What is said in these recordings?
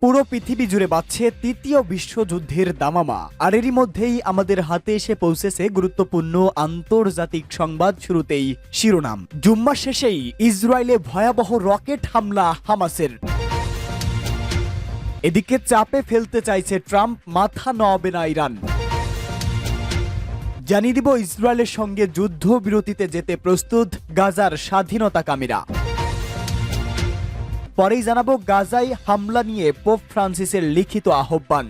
পুরো পৃথিবী জুড়ে বাজছে তৃতীয় বিশ্বযুদ্ধের দামামা, আর এরই মধ্যেই আমাদের হাতে এসে পৌঁছেছে গুরুত্বপূর্ণ আন্তর্জাতিক সংবাদ। শুরুতেই শিরোনাম। জুম্মা শেষেই ইসরায়েলে ভয়াবহ রকেট হামলা হামাসের। এদিকে চাপে ফেলতে চাইছে ট্রাম্প, মাথা নোয়াবে না ইরান। জানিয়ে দিব ইসরায়েলের সঙ্গে যুদ্ধবিরতিতে যেতে প্রস্তুত গাজার স্বাধীনতাকামীরা। পরেই জানাবো গাজায় হামলা নিয়ে পোপ ফ্রান্সিসের লিখিত আহ্বান।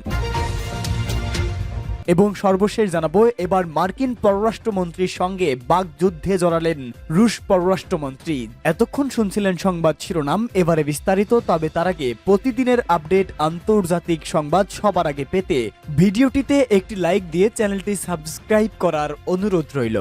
এবং সর্বশেষ জানাবো এবার মার্কিন পররাষ্ট্রমন্ত্রীর সঙ্গে বাকযুদ্ধে জড়ালেন রুশ পররাষ্ট্রমন্ত্রী। এতক্ষণ শুনছিলেন সংবাদ শিরোনাম, এবারে বিস্তারিত। তবে তার আগে প্রতিদিনের আপডেট আন্তর্জাতিক সংবাদ সবার আগে পেতে ভিডিওটিতে একটি লাইক দিয়ে চ্যানেলটি সাবস্ক্রাইব করার অনুরোধ রইল।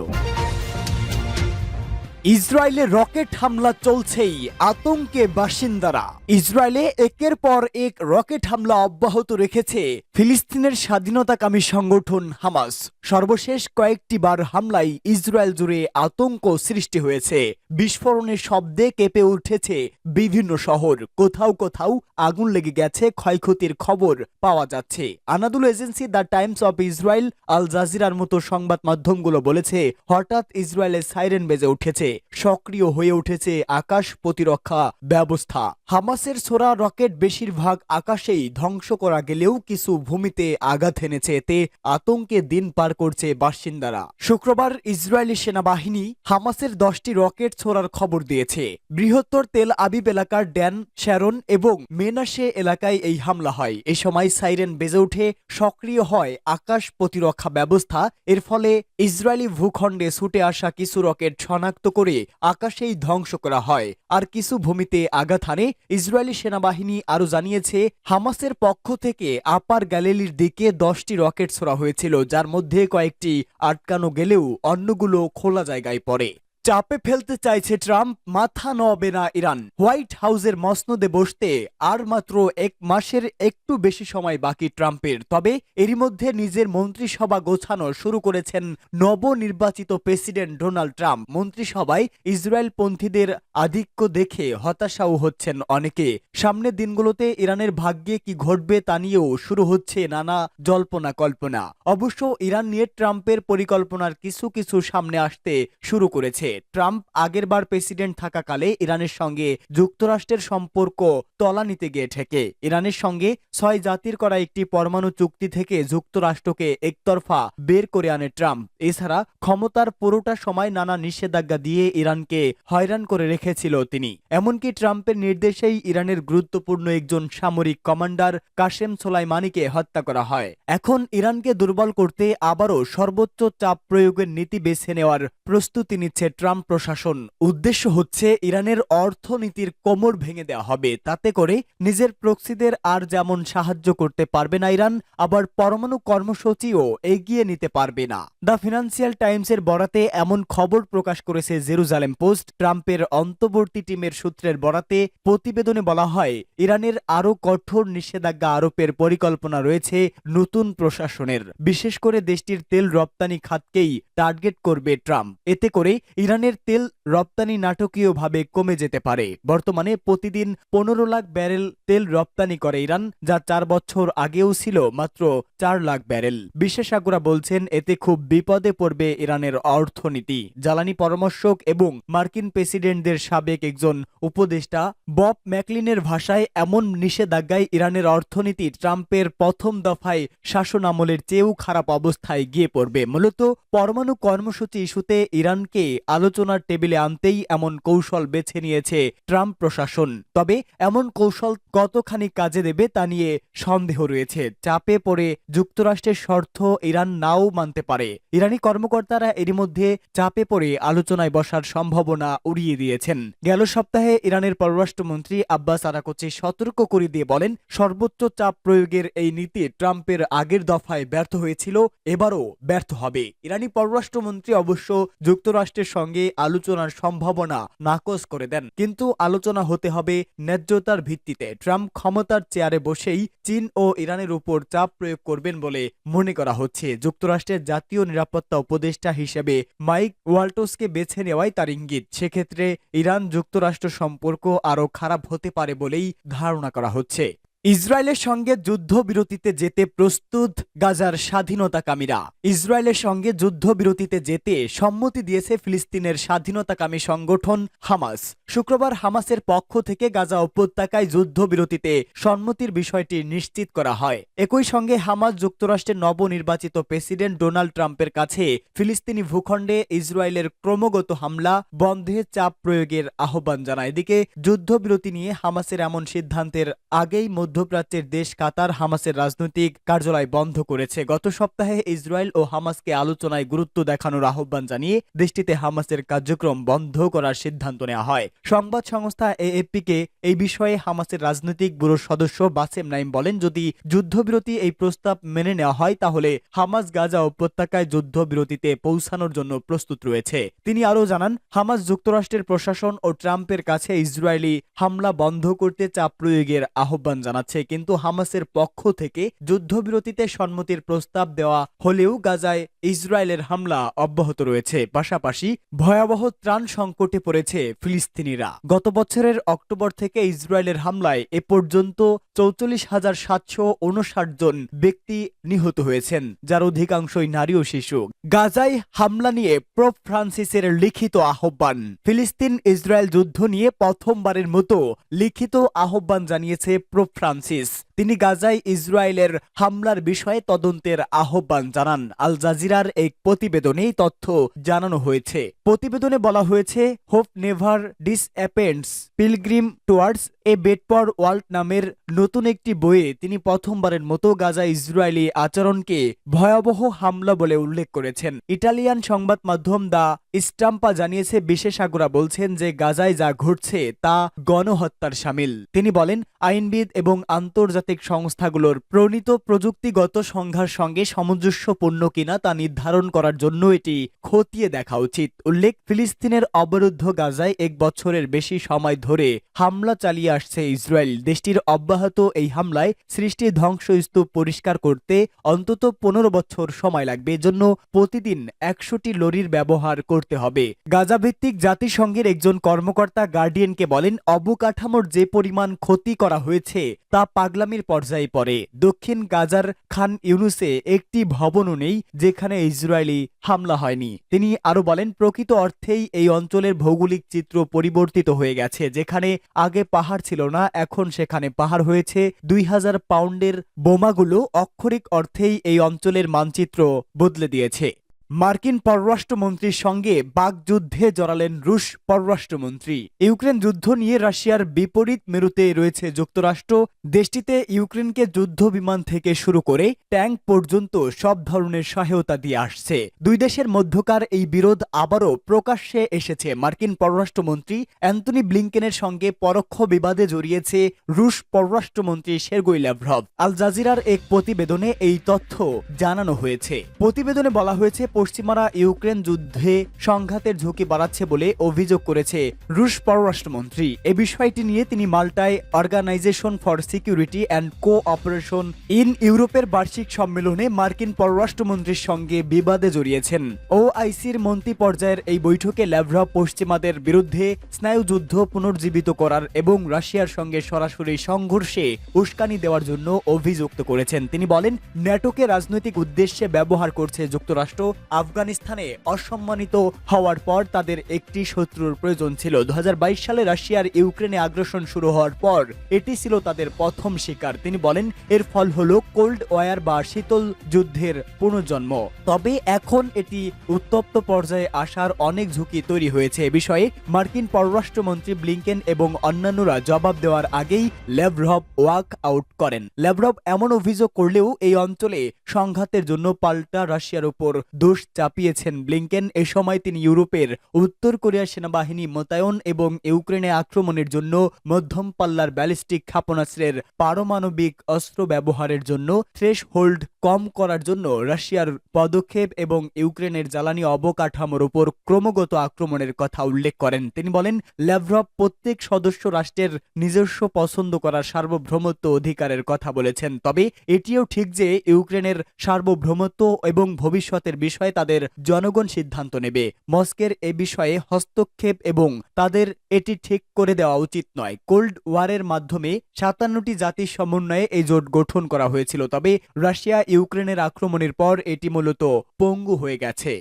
ইসরায়েলে রকেট হামলা চলছেই, আতঙ্কে বাসিন্দারা। ইসরায়েলে একের পর এক রকেট হামলা অব্যাহত রেখেছে ফিলিস্তিনের স্বাধীনতাকামী সংগঠন হামাস। সর্বশেষ কয়েকটি বার হামলায় ইসরায়েল জুড়ে আতঙ্ক সৃষ্টি হয়েছে। বিস্ফোরণের শব্দে কেঁপে উঠেছে বিভিন্ন শহর, কোথাও কোথাও আগুন লেগে গেছে, ক্ষয়ক্ষতির খবর পাওয়া যাচ্ছে। Anadolu agency, the Times of Israel, Al জাজিরার মতো সংবাদ মাধ্যমগুলো বলেছে, হঠাৎ ইসরায়েলের সাইরেন বেজে উঠেছে, সক্রিয় হয়ে উঠেছে আকাশ প্রতিরক্ষা ব্যবস্থা। হামাসের ছোড়া রকেট বেশিরভাগ আকাশেই ধ্বংস করা গেলেও কিছু ভূমিতে আঘাত এনেছে। এতে আতঙ্কে দিন পার করছে বাসিন্দারা। শুক্রবার ইসরায়েলি সেনাবাহিনী হামাসের 10টি রকেট ছোড়ার খবর দিয়েছে। বৃহত্তর তেল আবিব এলাকার ড্যান, শ্যারন এবং মেনাসে এলাকায় এই হামলা হয়। এ সময় সাইরেন বেজে উঠে সক্রিয় হয় আকাশ প্রতিরক্ষা ব্যবস্থা। এর ফলে ইসরায়েলি ভূখণ্ডে ছুটে আসা কিছু রকেট শনাক্ত করে আকাশেই ধ্বংস করা হয়, আর কিছু ভূমিতে আঘাত হানে। ইসরায়েলি সেনাবাহিনী আরও জানিয়েছে, হামাসের পক্ষ থেকে আপার গ্যালিলির দিকে 10টি রকেট ছোড়া হয়েছিল, যার মধ্যে কয়েকটি আটকানো গেলেও অন্যগুলো খোলা জায়গায় পড়ে। চাপে ফেলতে চাইছে ট্রাম্প, মাথা নোয়াবে না ইরান। হোয়াইট হাউসের মসনদে বসতে আর মাত্র 1 মাসের একটু বেশি সময় বাকি ট্রাম্পের। তবে এরই মধ্যে নিজের মন্ত্রিসভা গোছানো শুরু করেছেন নবনির্বাচিত প্রেসিডেন্ট ডোনাল্ড ট্রাম্প। মন্ত্রিসভায় ইসরায়েলপন্থীদের আধিক্য দেখে হতাশাও হচ্ছেন অনেকে। সামনের দিনগুলোতে ইরানের ভাগ্যে কি ঘটবে তা নিয়েও শুরু হচ্ছে নানা জল্পনা কল্পনা। অবশ্য ইরান নিয়ে ট্রাম্পের পরিকল্পনার কিছু কিছু সামনে আসতে শুরু করেছে। ট্রাম্প আগেরবার প্রেসিডেন্ট থাকাকালে ইরানের সঙ্গে যুক্তরাষ্ট্রের সম্পর্ক তলানিতে গিয়ে ঠেকে। ইরানের সঙ্গে 6 জাতির করা একটি পরমাণু চুক্তি থেকে যুক্তরাষ্ট্রকে একতরফা বের করে আনে ট্রাম্প। এছাড়া ক্ষমতার পুরোটা সময় নানা নিষেধাজ্ঞা দিয়ে ইরানকে হয়রান করে রেখেছিল তিনি। এমনকি ট্রাম্পের নির্দেশেই ইরানের গুরুত্বপূর্ণ একজন সামরিক কমান্ডার কাশেম সোলাইমানিকে হত্যা করা হয়। এখন ইরানকে দুর্বল করতে আবারও সর্বোচ্চ চাপ প্রয়োগের নীতি বেছে নেওয়ার প্রস্তুতি নিচ্ছে ট্রাম্প প্রশাসন। উদ্দেশ্য হচ্ছে ইরানের অর্থনীতির কোমর ভেঙে দেওয়া হবে। তাতে করে নিজের প্রক্সিদের আর যেমন সাহায্য করতে পারবে না ইরান, আবার পরমাণু কর্মসূচিও এগিয়ে নিতে পারবে না। দ্য ফিনান্সিয়াল টাইমসের বরাতে এমন খবর প্রকাশ করেছে জেরুজালেম পোস্ট। ট্রাম্পের অন্তর্বর্তী টিমের সূত্রের বরাতে প্রতিবেদনে বলা হয়, ইরানের আরও কঠোর নিষেধাজ্ঞা আরোপের পরিকল্পনা রয়েছে নতুন প্রশাসনের। বিশেষ করে দেশটির তেল রপ্তানি খাতকেই টার্গেট করবে ট্রাম্প। এতে করে ইরানের তেল রপ্তানি নাটকীয়ভাবে কমে যেতে পারে। বর্তমানে প্রতিদিন 15 লাখ ব্যারেল তেল রপ্তানি করে ইরান, যা 4 বছর আগেও ছিল মাত্র 4 লাখ ব্যারেল। বিশেষজ্ঞরা বলছেন, এতে খুব বিপদে পড়বে ইরানের অর্থনীতি। জ্বালানি পরামর্শক এবং মার্কিন প্রেসিডেন্টদের সাবেক একজন উপদেষ্টা বব ম্যাকলিনের ভাষায়, এমন নিষেধাজ্ঞায় ইরানের অর্থনীতি ট্রাম্পের প্রথম দফায় শাসন আমলের চেয়েও খারাপ অবস্থায় গিয়ে পড়বে। মূলত পরমাণু কর্মসূচি ইস্যুতে ইরানকে আলোচনার টেবিলে আনতেই এমন কৌশল বেছে নিয়েছে ট্রাম্প প্রশাসন। তবে এমন কৌশল কতখানি কাজে দেবে তা নিয়ে সন্দেহ রয়েছে। চাপে পড়ে যুক্তরাষ্ট্রের শর্ত ইরান নাও মানতে পারে। ইরানি কর্মকর্তারা এরই মধ্যে চাপে পড়ে আলোচনায় বসার সম্ভাবনা উড়িয়ে দিয়েছেন। গেল সপ্তাহে ইরানের পররাষ্ট্রমন্ত্রী আব্বাস আরাকচি সতর্ক করে দিয়ে বলেন, সর্বোচ্চ চাপ প্রয়োগের এই নীতি ট্রাম্পের আগের দফায় ব্যর্থ হয়েছিল, এবারও ব্যর্থ হবে। ইরানি পররাষ্ট্রমন্ত্রী অবশ্য যুক্তরাষ্ট্রের সঙ্গে আলোচনার সম্ভাবনা নাকচ করে দেন, কিন্তু আলোচনা হতে হবে ন্যায্যতার ভিত্তিতে। ট্রাম্প ক্ষমতার চেয়ারে বসেই চীন ও ইরানের উপর চাপ প্রয়োগ করবেন বলে মনে করা হচ্ছে। যুক্তরাষ্ট্রের জাতীয় নিরাপত্তা উপদেষ্টা হিসেবে মাইক ওয়াল্টসকে বেছে নেওয়াই তার ইঙ্গিত। সেক্ষেত্রে ইরান যুক্তরাষ্ট্র সম্পর্ক আরও খারাপ হতে পারে বলেই ধারণা করা হচ্ছে। ইসরায়েলের সঙ্গে যুদ্ধবিরতিতে যেতে প্রস্তুত গাজার স্বাধীনতাকামীরা। ইসরায়েলের সঙ্গে যুদ্ধবিরতিতে যেতে সম্মতি দিয়েছে ফিলিস্তিনের স্বাধীনতাকামী সংগঠন হামাস। শুক্রবার হামাসের পক্ষ থেকে গাজা উপত্যকায় যুদ্ধবিরতিতে সম্মতির বিষয়টি নিশ্চিত করা হয়। একই সঙ্গে হামাস যুক্তরাষ্ট্রের নবনির্বাচিত প্রেসিডেন্ট ডোনাল্ড ট্রাম্পের কাছে ফিলিস্তিনি ভূখণ্ডে ইসরায়েলের ক্রমাগত হামলা বন্ধে চাপ প্রয়োগের আহ্বান জানায়। এদিকে যুদ্ধবিরতি নিয়ে হামাসের এমন সিদ্ধান্তের আগেই মধ্যপ্রাচ্যের দেশ কাতার হামাসের রাজনৈতিক কার্যালয় বন্ধ করেছে। গত সপ্তাহে ইসরায়েল ও হামাসকে আলোচনায় গুরুত্ব দেখানোর আহ্বান জানিয়ে দেশটিতে হামাসের কার্যক্রম বন্ধ করার সিদ্ধান্ত নেওয়া হয়। সংবাদ সংস্থা এএফপিকে এই বিষয়ে হামাসের রাজনৈতিক ব্যুরোর সদস্য বাসেম নাইম বলেন, যদি যুদ্ধবিরতি এই প্রস্তাব মেনে নেওয়া হয় তাহলে হামাস গাজা উপত্যকায় যুদ্ধবিরতিতে পৌঁছানোর জন্য প্রস্তুত রয়েছে। তিনি আরও জানান, হামাস যুক্তরাষ্ট্রের প্রশাসন ও ট্রাম্পের কাছে ইসরায়েলি হামলা বন্ধ করতে চাপ প্রয়োগের আহ্বান জানাচ্ছে, কিন্তু হামাসের পক্ষ থেকে যুদ্ধবিরতিতে সম্মতির প্রস্তাব দেওয়া হলেও গাজায় ইসরায়েলের হামলা অব্যাহত রয়েছে। পাশাপাশি ভয়াবহ ত্রাণ সংকটে পড়েছে ফিলিস্তিনিরা। গত বছরের অক্টোবর থেকে ইসরায়েলের হামলায় এ পর্যন্ত 44,759 জন ব্যক্তি নিহত হয়েছেন, যার অধিকাংশই নারী ও শিশু। গাজায় হামলা নিয়ে পোপ ফ্রান্সিসের লিখিত আহ্বান। ফিলিস্তিন ইসরায়েল যুদ্ধ নিয়ে প্রথমবারের মতো লিখিত আহ্বান জানিয়েছে পোপ ফ্রান্সিস। তিনি গাজায় ইসরায়েলের হামলার বিষয়ে তদন্তের আহ্বান জানান। আল জাজিরার এক প্রতিবেদনে এই তথ্য জানানো হয়েছে। প্রতিবেদনে বলা হয়েছে, hope never disappoints, pilgrim towards a better world নামের নতুন একটি বইয়ে তিনি প্রথমবারের মতো গাজা ইসরায়েলি আচরণকে ভয়াবহ হামলা বলে উল্লেখ করেছেন। ইটালিয়ান সংবাদ মাধ্যম দ্য স্টাম্পা জানিয়েছে, বিশেষজ্ঞরা বলছেন যে গাজায় যা ঘটছে তা গণহত্যার শামিল। তিনি বলেন, আইনবিদ এবং আন্তর্জাতিক সংস্থাগুলোর প্রণীত প্রযুক্তিগত সংজ্ঞার সঙ্গে সামঞ্জস্যপূর্ণ কিনা তা নির্ধারণ করার জন্য এটি খতিয়ে দেখা উচিত। উল্লেখ, ফিলিস্তিনের অবরুদ্ধ গাজায় 1 বছরের বেশি সময় ধরে হামলা চালিয়ে আসছে ইসরায়েল। দেশটির অব্যাহত এই হামলায় সৃষ্টি ধ্বংসস্তূপ পরিষ্কার করতে অন্তত 15 বছর সময় লাগবে। এজন্য প্রতিদিন 100টি লরির ব্যবহার করতে হবে। গাজা ভিত্তিক জাতিসংঘের একজন কর্মকর্তা গার্ডিয়ানকে বলেন, অবকাঠামোর যে পরিমাণ ক্ষতি করা হয়েছে তা পাগলামির পর্যায়ে পড়ে। দক্ষিণ গাজার খান ইউনুসে একটি ভবনও নেই যেখানে ইসরায়েলি হামলা হয়নি। তিনি আরো বলেন, প্রকৃত অর্থেই এই অঞ্চলের ভৌগোলিক চিত্র পরিবর্তিত হয়ে গেছে। যেখানে আগে পাহাড় ছিল না, এখন সেখানে পাহাড় হয়েছে। 2000 পাউন্ডের বোমাগুলো অক্ষরিক অর্থেই এই অঞ্চলের মানচিত্র বদলে দিয়েছে। মার্কিন পররাষ্ট্রমন্ত্রীর সঙ্গে বাকযুদ্ধে জড়ালেন রুশ পররাষ্ট্রমন্ত্রী। ইউক্রেন যুদ্ধ নিয়ে রাশিয়ার বিপরীত মেরুতে রয়েছে যুক্তরাষ্ট্র। দেশটিতে ইউক্রেনকে যুদ্ধ বিমান থেকে শুরু করে ট্যাঙ্ক পর্যন্ত সব ধরনের সহায়তা দিয়ে আসছে। দুই দেশের মধ্যকার এই বিরোধ আবারও প্রকাশ্যে এসেছে। মার্কিন পররাষ্ট্রমন্ত্রী অ্যান্টনি ব্লিংকেনের সঙ্গে পরোক্ষ বিবাদে জড়িয়েছে রুশ পররাষ্ট্রমন্ত্রী সের্গেই ল্যাভরভ। আল জাজিরার এক প্রতিবেদনে এই তথ্য জানানো হয়েছে। প্রতিবেদনে বলা হয়েছে, পশ্চিমারা ইউক্রেন যুদ্ধে সংঘাতের ঝুঁকি বাড়াচ্ছে বলে অভিযোগ করেছে রুশ পররাষ্ট্রমন্ত্রী। এ বিষয়টি নিয়ে তিনি মাল্টায় organisation for security and cooperation in ইউরোপের বার্ষিক সম্মেলনে মার্কিন পররাষ্ট্রমন্ত্রীর সঙ্গে বিবাদে জড়িয়েছেন। ওআইসির মন্ত্রী পর্যায়ের এই বৈঠকে ল্যাভরভ পশ্চিমাদের বিরুদ্ধে স্নায়ুযুদ্ধ পুনর্জীবিত করার এবং রাশিয়ার সঙ্গে সরাসরি সংঘর্ষে উস্কানি দেওয়ার জন্য অভিযুক্ত করেছেন। তিনি বলেন, ন্যাটোকে রাজনৈতিক উদ্দেশ্যে ব্যবহার করছে যুক্তরাষ্ট্র। আফগানিস্তানে অসম্মানিত হওয়ার পর তাদের একটি শত্রুর প্রয়োজন ছিল। 2022 সালে রাশিয়ার ইউক্রেনে আগ্রাসন শুরু হওয়ার পর এটি ছিল তাদের প্রথম শিকার। তিনি বলেন, এর ফল হলো কোল্ড ওয়ার বা শীতল যুদ্ধের পুনর্জন্ম। তবে এখন এটি উত্তপ্ত পর্যায়ে আসার অনেক ঝুঁকি তৈরি হয়েছে। এ বিষয়ে মার্কিন পররাষ্ট্রমন্ত্রী ব্লিংকেন এবং অন্যান্যরা জবাব দেওয়ার আগেই ল্যাভরভ ওয়াক আউট করেন। ল্যাভরভ এমন অভিযোগ করলেও এই অঞ্চলে সংঘাতের জন্য পাল্টা রাশিয়ার উপর দোষ চাপিয়েছেন ব্লিংকেন। এ সময় তিনি ইউরোপের উত্তর কোরিয়ার সেনাবাহিনী মোতায়েন এবং ইউক্রেনে আক্রমণের জন্য মধ্যম পাল্লার ব্যালিস্টিক ক্ষেপণাস্ত্রের পারমাণবিক অস্ত্র ব্যবহারের জন্য থ্রেশহোল্ড কম করার জন্য রাশিয়ার পদক্ষেপ এবং ইউক্রেনের জ্বালানি অবকাঠামোর উপর ক্রমাগত আক্রমণের কথা উল্লেখ করেন। তিনি বলেন, ল্যাভরভ প্রত্যেক সদস্য রাষ্ট্রের নিজস্ব পছন্দ করার সার্বভৌমত্ব অধিকারের কথা বলেছেন। তবে এটিও ঠিক যে ইউক্রেনের সার্বভৌমত্ব এবং ভবিষ্যতের বিষয়ে বিষয়ে তাদের জনগণ সিদ্ধান্ত নেবে। মস্কোর এ বিষয়ে হস্তক্ষেপ এবং তাদের এটি ঠিক করে দেওয়া উচিত নয়। কোল্ড ওয়ারের মাধ্যমে ৫৭টি জাতির সমন্বয়ে এই জোট গঠন করা হয়েছিল, তবে রাশিয়া ইউক্রেনের আক্রমণের পর এটি মূলত পঙ্গু হয়ে গেছে।